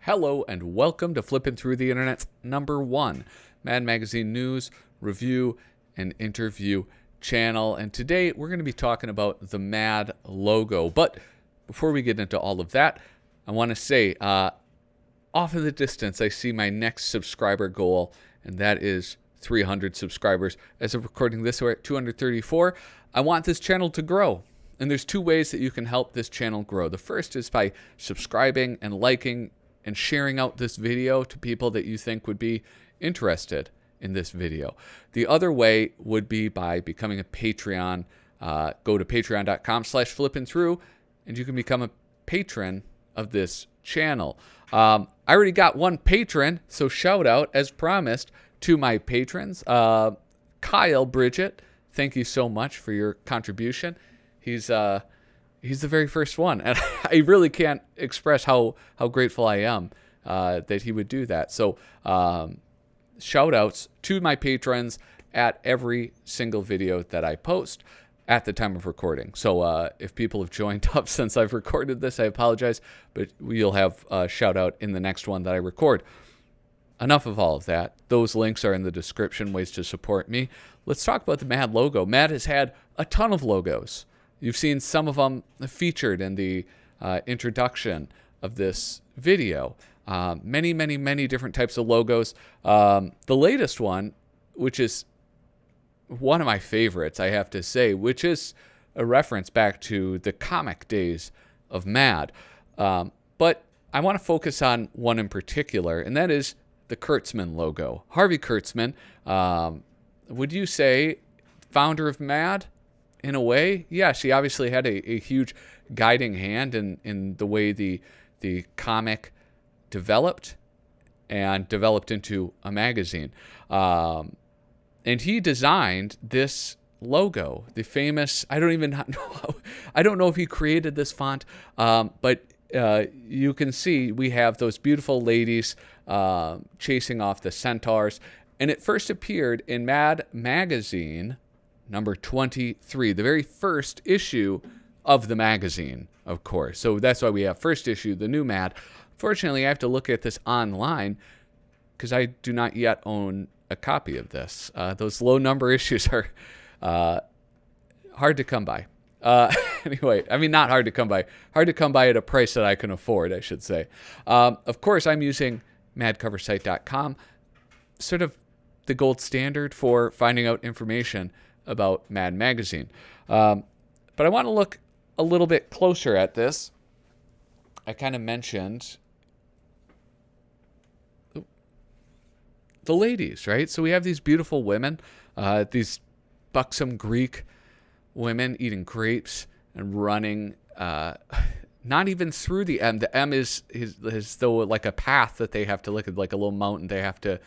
Hello and welcome to Flipping Through the Internet's #1 Mad Magazine news, review, and interview channel. And today we're going to be talking about the Mad logo. But before we get into all of that, I want to say, off in the distance, I see my next subscriber goal, and that is 300 subscribers. As of recording this, we're at 234. I want this channel to grow. And there's two ways that you can help this channel grow. The first is by subscribing and liking and sharing out this video to people that you think would be interested in this video. The other way would be by becoming a Patreon. Go to patreon.com/flippingthrough, and you can become a patron of this channel. I already got one patron, so shout out, as promised, to my patrons. Kyle Bridget, thank you so much for your contribution. He's the very first one, and I really can't express how grateful I am that he would do that. So shout outs to my patrons at every single video that I post at the time of recording. So if people have joined up since I've recorded this, I apologize, but you'll have a shout out in the next one that I record. Enough of all of that. Those links are in the description, ways to support me. Let's talk about the Mad logo. Mad has had a ton of logos. You've seen some of them featured in the introduction of this video. Many different types of logos. The latest one, which is one of my favorites, I have to say, which is a reference back to the comic days of Mad. But I want to focus on one in particular, and that is the Kurtzman logo. Harvey Kurtzman, would you say founder of Mad? In a way, yes, he obviously had a huge guiding hand in the way the comic developed into a magazine. And he designed this logo, the famous, I don't know if he created this font, but you can see we have those beautiful ladies chasing off the centaurs. And it first appeared in Mad Magazine number 23, the very first issue of the magazine, of course. So that's why we have first issue, the new Mad. Fortunately, I have to look at this online because I do not yet own a copy of this. Those low number issues are hard to come by. Anyway, I mean, not hard to come by. Hard to come by at a price that I can afford, I should say. Of course, I'm using madcoversite.com, sort of the gold standard for finding out information about Mad Magazine. But I want to look a little bit closer at this. I kind of mentioned the ladies, right? So we have these beautiful women, these buxom Greek women eating grapes and running, not even through the M. The M is though like a path that they have to look at, like a little mountain they have to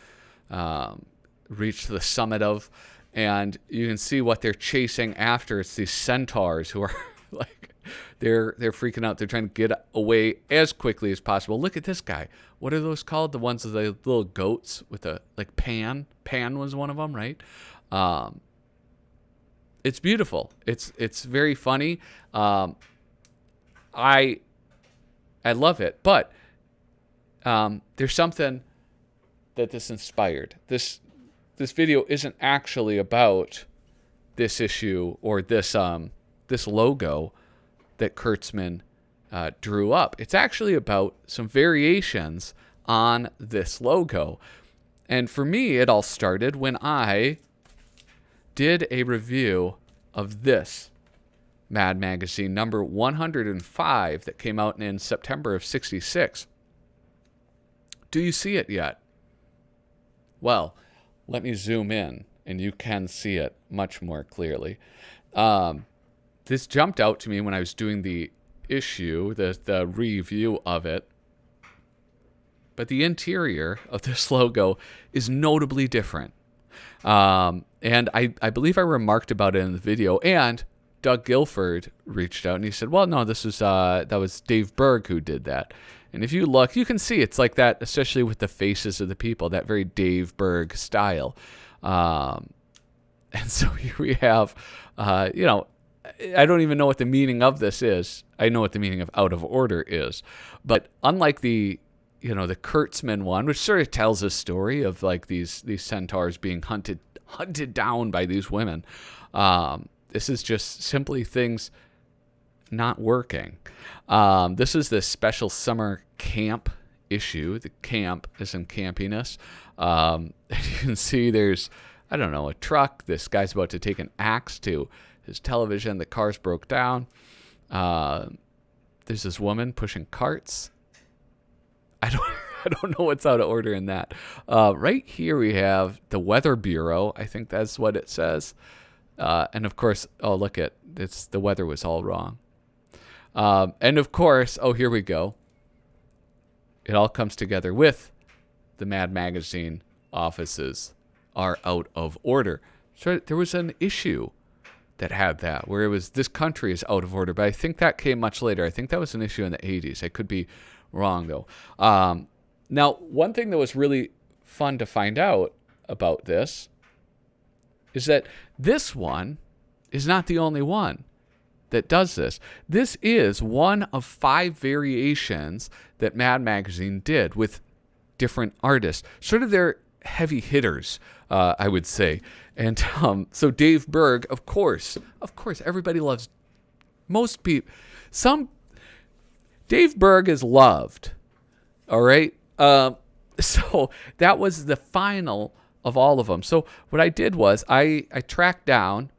reach to the summit of. And you can see what they're chasing after. It's these centaurs who are like, they're freaking out. They're trying to get away as quickly as possible. Look at this guy. What are those called? The ones with the little goats with a, like, Pan. Pan was one of them, right? It's beautiful. It's very funny. I love it. But there's something that this inspired. This video isn't actually about this issue or this logo that Kurtzman drew up. It's actually about some variations on this logo. And for me, it all started when I did a review of this Mad Magazine, number 105, that came out in September of '66. Do you see it yet? Well, let me zoom in, and you can see it much more clearly. This jumped out to me when I was doing the issue, the review of it. But the interior of this logo is notably different. And I believe I remarked about it in the video, and Doug Guilford reached out, and he said, well, no, that was Dave Berg who did that. And if you look, you can see it's like that, especially with the faces of the people, that very Dave Berg style. And so here we have, I don't even know what the meaning of this is. I know what the meaning of out of order is. But unlike the Kurtzman one, which sort of tells a story of like these centaurs being hunted down by these women, this is just simply things not working. This is the special summer camp issue. The camp is in campiness. You can see there's, I don't know, a truck. This guy's about to take an axe to his television. The car's broke down. There's this woman pushing carts. I don't know what's out of order in that. Right here we have the Weather Bureau. I think that's what it says. And of course, oh, look at it's the weather was all wrong. And of course, oh, here we go. It all comes together with the Mad Magazine offices are out of order. So there was an issue that had that, where it was this country is out of order. But I think that came much later. I think that was an issue in the 80s. I could be wrong, though. Now, one thing that was really fun to find out about this is that this one is not the only one that does this. This is one of 5 variations that Mad Magazine did with different artists. Sort of their heavy hitters, I would say. And so Dave Berg, of course, everybody loves, most people, Dave Berg is loved. All right. So that was the final of all of them. So what I did was I tracked down,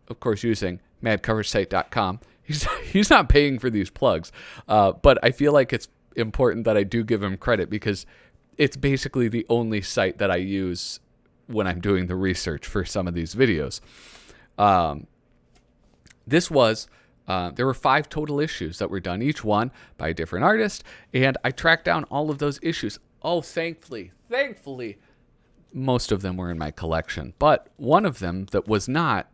of course, using madcoversite.com. He's not paying for these plugs, but I feel like it's important that I do give him credit because it's basically the only site that I use when I'm doing the research for some of these videos. There were 5 total issues that were done, each one by a different artist, and I tracked down all of those issues. Oh, thankfully, most of them were in my collection, but one of them that was not,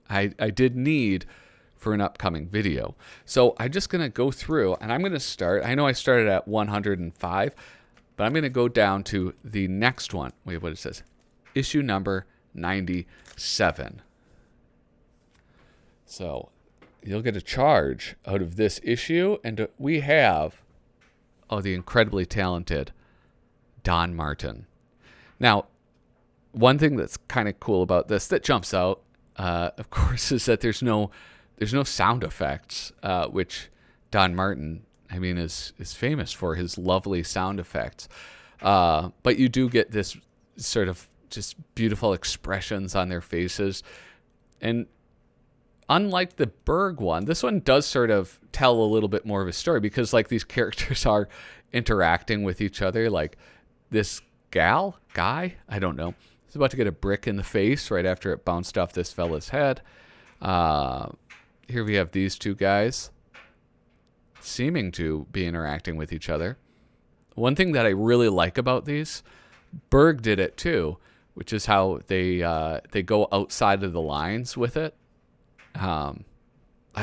I did need for an upcoming video. So I'm just going to go through, and I'm going to start. I know I started at 105, but I'm going to go down to the next one. Wait, what it says? Issue number 97. So you'll get a charge out of this issue, and we have, the incredibly talented Don Martin. Now, one thing that's kind of cool about this that jumps out, of course, is that there's no sound effects, which Don Martin, I mean, is famous for his lovely sound effects. But you do get this sort of just beautiful expressions on their faces. And unlike the Berg one, this one does sort of tell a little bit more of a story because like these characters are interacting with each other. Like this guy, I don't know, he's about to get a brick in the face right after it bounced off this fella's head. Here we have these 2 guys seeming to be interacting with each other. One thing that I really like about these, Berg did it too, which is how they go outside of the lines with it. I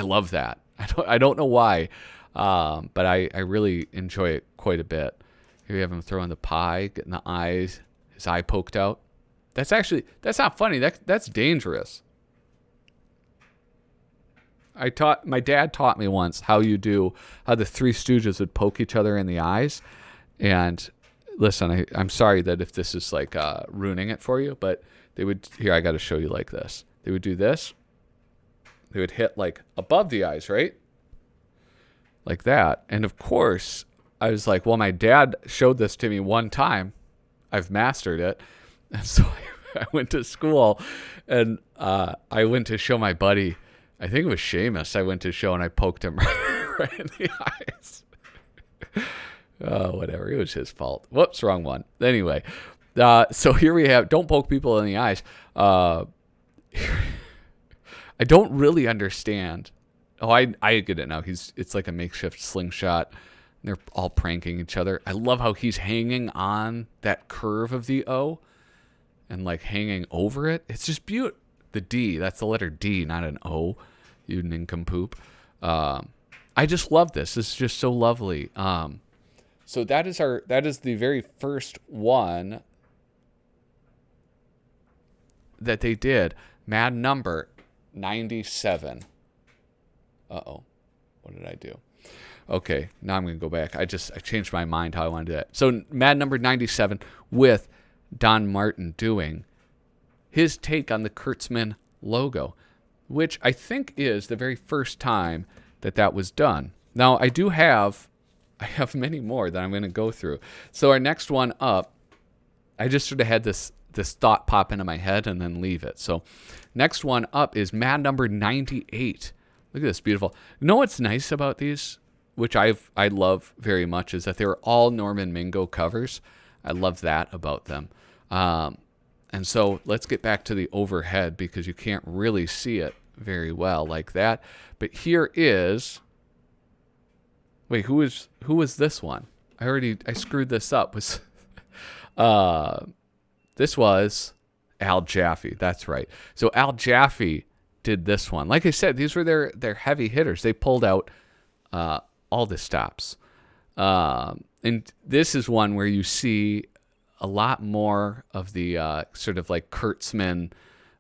love that. I don't know why, but I really enjoy it quite a bit. Here we have him throwing the pie, getting the eyes, his eye poked out. That's not funny. That's dangerous. My dad taught me once how the 3 Stooges would poke each other in the eyes. And listen, I'm sorry that if this is like ruining it for you, but here, I got to show you like this. They would do this. They would hit like above the eyes, right? Like that. And of course, I was like, well, my dad showed this to me one time. I've mastered it. And so I went to school and I went to show my buddy, I think it was Seamus, I went to show and I poked him right in the eyes. Oh, whatever. It was his fault. Whoops, wrong one. Anyway, so here we have, don't poke people in the eyes. I don't really understand. Oh, I get it now. It's like a makeshift slingshot. And they're all pranking each other. I love how he's hanging on that curve of the O and like hanging over it. It's just beautiful. The D, that's the letter D, not an O. You nincompoop. I just love this. This is just so lovely. So that is the very first one that they did. Mad number 97. Uh-oh. What did I do? Okay, now I'm going to go back. I changed my mind how I want to do that. So Mad number 97 with Don Martin doing his take on the Kurtzman logo, which I think is the very first time that was done. Now, I have many more that I'm going to go through. So our next one up, I just sort of had this thought pop into my head and then leave it. So next one up is Mad number 98. Look at this, beautiful. You know what's nice about these, which I love very much, is that they're all Norman Mingo covers. I love that about them. And so let's get back to the overhead because you can't really see it very well like that. But here is, wait, who was this one? I screwed this up. This was Al Jaffe. That's right. So Al Jaffe did this one. Like I said, these were their heavy hitters. They pulled out all the stops. And this is one where you see a lot more of the sort of like Kurtzman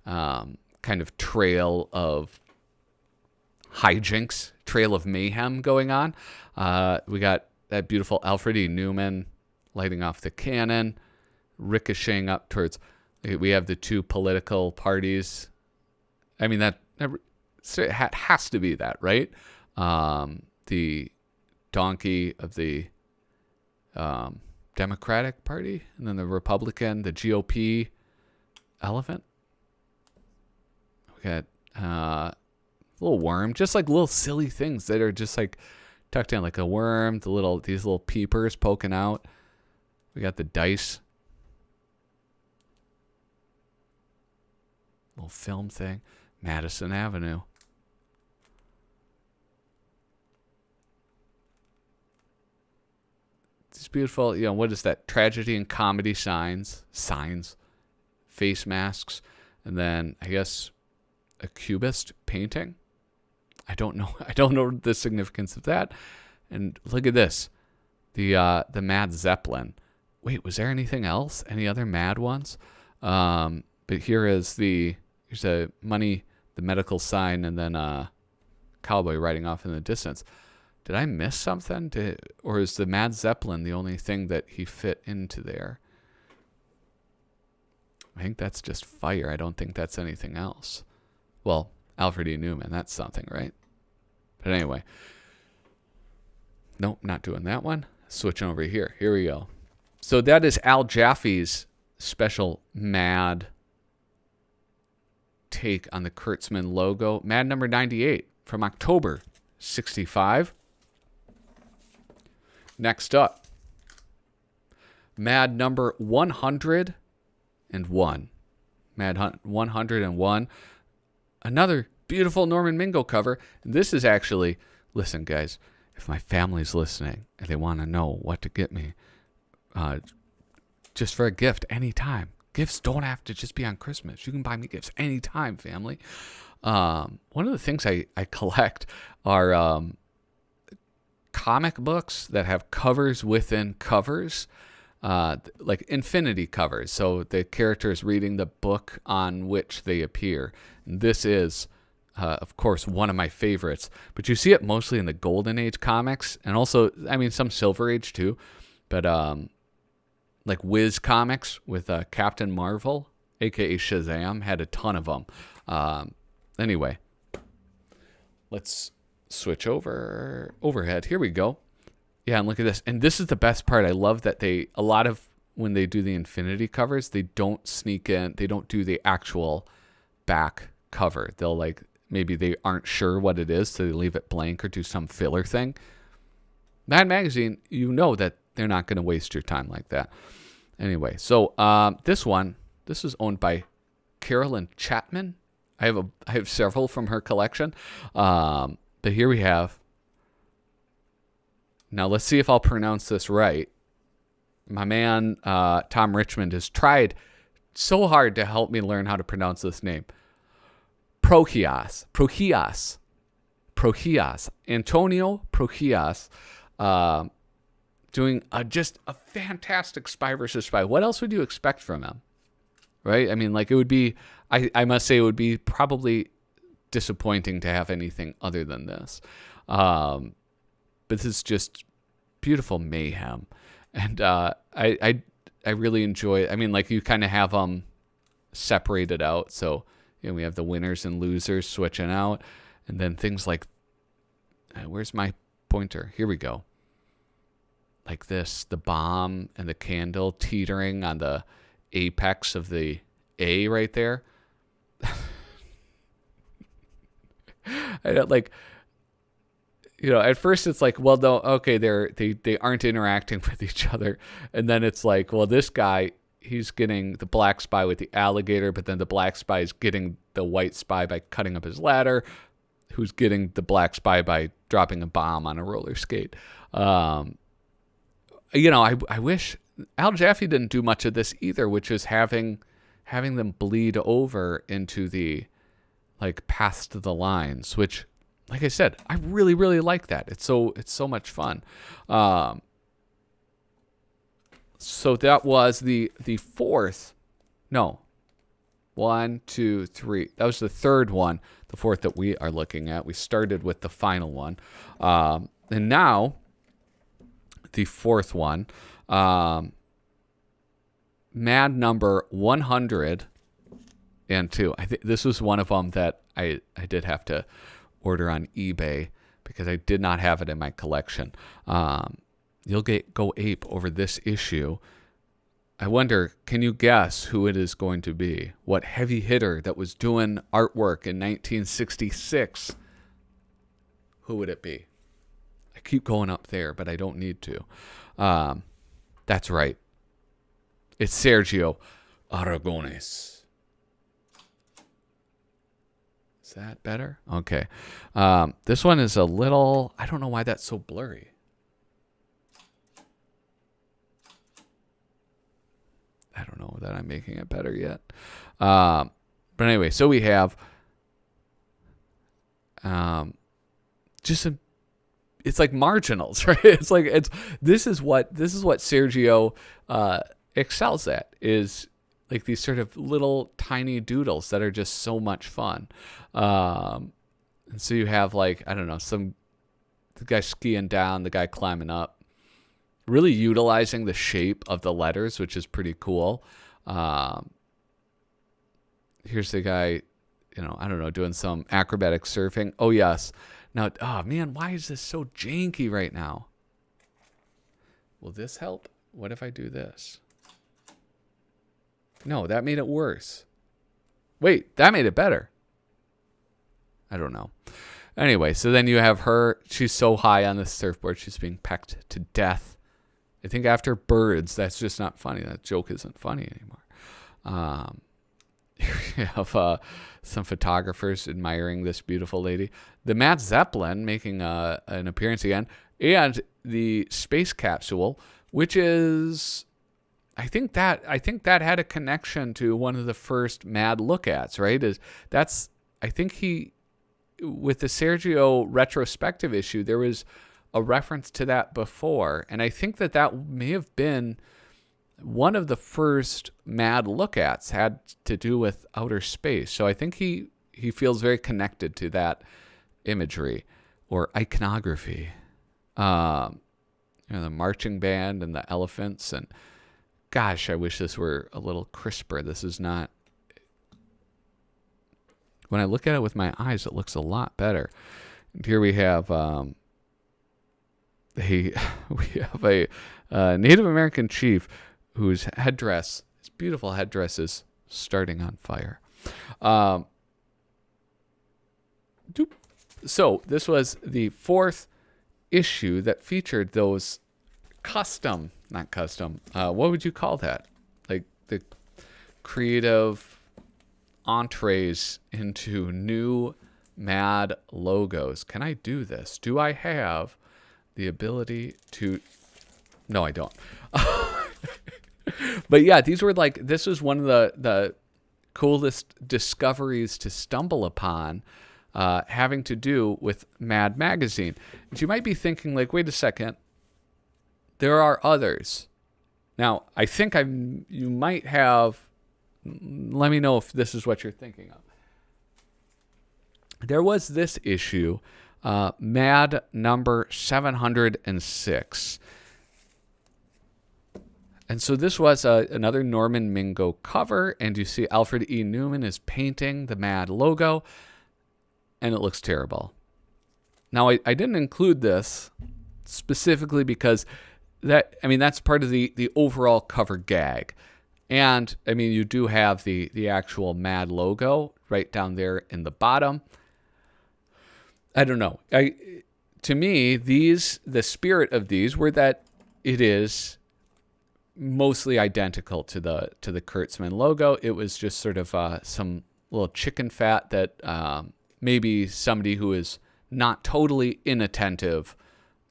kind of trail of hijinks, trail of mayhem going on. We got that beautiful Alfred E. Newman lighting off the cannon, ricocheting up towards, we have the two political parties. I mean, that has to be that, right? The donkey of the Democratic Party, and then the Republican, the GOP elephant. We got a little worm, just like little silly things that are just like tucked in, like a worm, these little peepers poking out. We got the dice, little film thing, Madison Avenue. It's beautiful. What is that? Tragedy and comedy signs, face masks, and then I guess a cubist painting. I don't know. I don't know the significance of that. And look at this, the Mad Zeppelin. Wait, was there anything else? Any other Mad ones? But here's a money, the medical sign, and then a cowboy riding off in the distance. Did I miss something? Or is the Mad Zeppelin the only thing that he fit into there? I think that's just fire. I don't think that's anything else. Well, Alfred E. Newman, that's something, right? But anyway. Nope, not doing that one. Switching over here. Here we go. So that is Al Jaffe's special Mad take on the Kurtzman logo. Mad number 98 from October 65. Next up, Mad number 101. Mad 101. Another beautiful Norman Mingo cover. This is actually, listen, guys, if my family's listening and they want to know what to get me, just for a gift anytime. Gifts don't have to just be on Christmas. You can buy me gifts anytime, family. One of the things I collect are comic books that have covers within covers, like infinity covers. So the character is reading the book on which they appear. And this is, of course, one of my favorites. But you see it mostly in the Golden Age comics, and also, I mean, some Silver Age too. But like Wiz Comics with Captain Marvel, aka Shazam, had a ton of them. Anyway, let's switch overhead. Here we go. Yeah, and look at this. And this is the best part. I love that when they do the infinity covers, they don't sneak in, they don't do the actual back cover. They'll maybe they aren't sure what it is, so they leave it blank or do some filler thing. Mad Magazine, you know that they're not going to waste your time like that. Anyway, so this is owned by Carolyn Chapman. I have several from her collection. But here we have. Now let's see if I'll pronounce this right. My man Tom Richmond has tried so hard to help me learn how to pronounce this name. Prochias. Antonio Prochias. Doing just a fantastic spy versus spy. What else would you expect from him? Right? I mean, it would be, I must say it would be probably disappointing to have anything other than this. But this is just beautiful mayhem. And I really enjoy it. I mean, like, you kind of have them separated out. So, we have the winners and losers switching out. And then things like, where's my pointer? Here we go. Like this, the bomb and the candle teetering on the apex of the A right there. I don't like, at first it's like, well, no, okay, they aren't interacting with each other. And then it's like, well, this guy, he's getting the black spy with the alligator, but then the black spy is getting the white spy by cutting up his ladder, who's getting the black spy by dropping a bomb on a roller skate. I wish Al Jaffe didn't do much of this either, which is having them bleed over into the, like, past the lines, which, like I said, I really, really like that. It's so much fun. So that was the fourth. No. 1, 2, 3. That was the third one. The fourth that we are looking at. We started with the final one. And now, the fourth one. Mad number 102. I think this was one of them that I did have to order on eBay because I did not have it in my collection. You'll go ape over this issue. I wonder, can you guess who it is going to be? What heavy hitter that was doing artwork in 1966? Who would it be? I keep going up there, but I don't need to. That's right. It's Sergio Aragones. Is that better? Okay. This one is a little, I don't know why that's so blurry. I don't know that I'm making it better yet. But anyway, so we have it's like marginals, right? This is what Sergio excels at, is like these sort of little tiny doodles that are just so much fun. And so you have, like, I don't know, the guy skiing down, the guy climbing up, really utilizing the shape of the letters, which is pretty cool. Here's the guy, I don't know, doing some acrobatic surfing. Oh, yes. Now, oh, man, why is this so janky right now? Will this help? What if I do this? No, that made it worse. Wait, that made it better. I don't know. Anyway, so then you have her. She's so high on the surfboard, she's being pecked to death. I think after birds, that's just not funny. That joke isn't funny anymore. Here you have some photographers admiring this beautiful lady. The Matt Zeppelin making an appearance again. And the space capsule, which is, I think that had a connection to one of the first Mad look-ats, right? I think with the Sergio retrospective issue, there was a reference to that before, and I think that may have been one of the first Mad look-ats had to do with outer space. So I think he feels very connected to that imagery or iconography. The marching band and the elephants, and gosh, I wish this were a little crisper. This is not. When I look at it with my eyes, it looks a lot better. And here we have a Native American chief whose headdress, his beautiful headdress, is starting on fire. So this was the fourth issue that featured those not custom, what would you call that? Like the creative entrees into new Mad logos. Can I do this? Do I have the ability to? No, I don't. But yeah, this was one of the coolest discoveries to stumble upon, having to do with Mad Magazine. And you might be thinking, like, wait a second, there are others. Now, I think you might have. Let me know if this is what you're thinking of. there was this issue, Mad number 706. And so this was another Norman Mingo cover, and you see Alfred E. Newman is painting the Mad logo, and it looks terrible. Now, I didn't include this specifically because that's part of the overall cover gag. And, you do have the actual Mad logo right down there in the bottom. I don't know. To me, the spirit of these were that it is mostly identical to the Kurtzman logo. It was just sort of some little chicken fat that maybe somebody who is not totally inattentive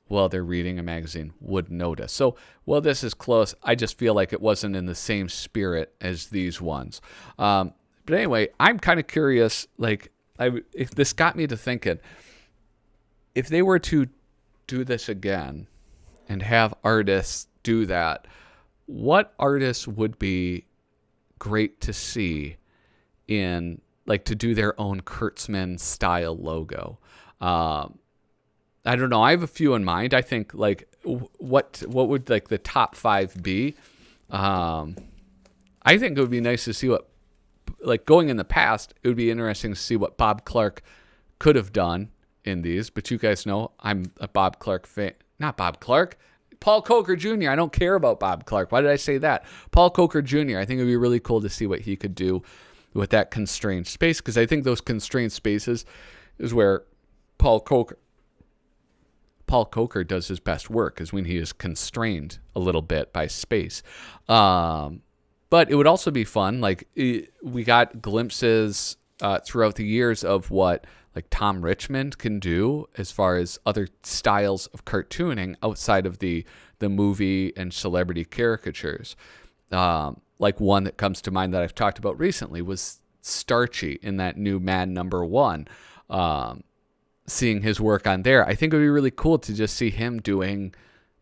while they're reading a magazine would notice. So, while this is close, I just feel like it wasn't in the same spirit as these ones. But anyway, I'm kind of curious, if this got me to thinking, if they were to do this again and have artists do that, what artists would be great to see in, to do their own Kurtzman style logo? I don't know. I have a few in mind. I think what would the top 5 be? I think it would be nice to see what, going in the past, it would be interesting to see what Bob Clark could have done in these. But you guys know I'm a Bob Clark fan. Not Bob Clark. Paul Coker Jr. I don't care about Bob Clark. Why did I say that? Paul Coker Jr. I think it would be really cool to see what he could do with that constrained space, because I think those constrained spaces is where Paul Coker does his best work, is when he is constrained a little bit by space. But it would also be fun. We got glimpses throughout the years of what Tom Richmond can do as far as other styles of cartooning outside of the movie and celebrity caricatures. One that comes to mind that I've talked about recently was Starchy in that new Mad number 1. Seeing his work on there, I think it would be really cool to just see him doing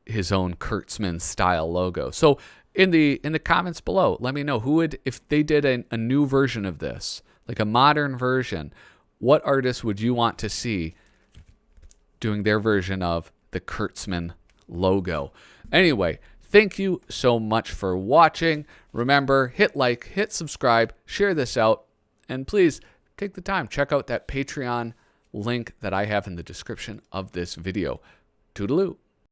his own Kurtzman style logo. So in the comments below, let me know if they did a new version of this, a modern version, what artists would you want to see doing their version of the Kurtzman logo? Anyway, thank you so much for watching. Remember, hit like, hit subscribe, share this out, and please take the time, check out that Patreon link that I have in the description of this video. Toodaloo.